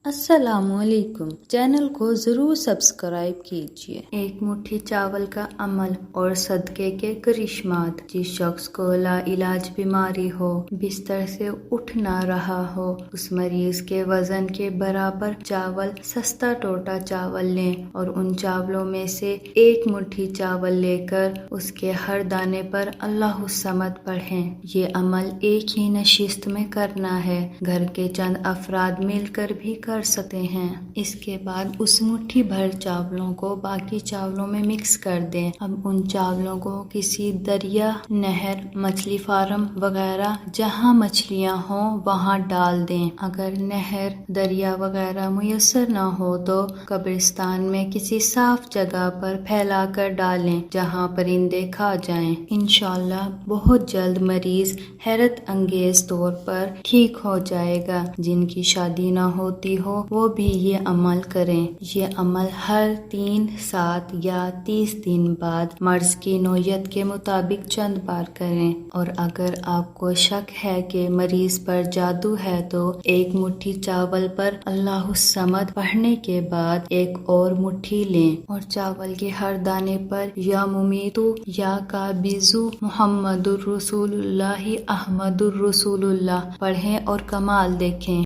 السلام علیکم، چینل کو ضرور سبسکرائب کیجیے۔ ایک مٹھی چاول کا عمل اور صدقے کے کرشمات۔ جس شخص کو لا علاج بیماری ہو، بستر سے اٹھ نہ رہا ہو، اس مریض کے وزن کے برابر چاول، سستا ٹوٹا چاول لیں اور ان چاولوں میں سے ایک مٹھی چاول لے کر اس کے ہر دانے پر اللہ الصمد پڑھیں۔ یہ عمل ایک ہی نشست میں کرنا ہے، گھر کے چند افراد مل کر بھی کر سکتے ہیں۔ اس کے بعد اس مٹھی بھر چاولوں کو باقی چاولوں میں مکس کر دیں۔ اب ان چاولوں کو کسی دریا، نہر، مچھلی فارم وغیرہ جہاں مچھلیاں ہوں وہاں ڈال دیں۔ اگر نہر، دریا وغیرہ میسر نہ ہو تو قبرستان میں کسی صاف جگہ پر پھیلا کر ڈالیں جہاں پرندے کھا جائیں۔ انشاءاللہ بہت جلد مریض حیرت انگیز طور پر ٹھیک ہو جائے گا۔ جن کی شادی نہ ہوتی ہو وہ بھی یہ عمل کریں۔ یہ عمل ہر 3، 7 یا 30 دن بعد مرض کی نوعیت کے مطابق چند بار کریں۔ اور اگر آپ کو شک ہے کہ مریض پر جادو ہے تو ایک مٹھی چاول پر اللہ الصمد پڑھنے کے بعد ایک اور مٹھی لیں اور چاول کے ہر دانے پر یا ممیتو یا قابضو محمد الرسول اللہ احمد الرسول اللہ پڑھیں اور کمال دیکھیں۔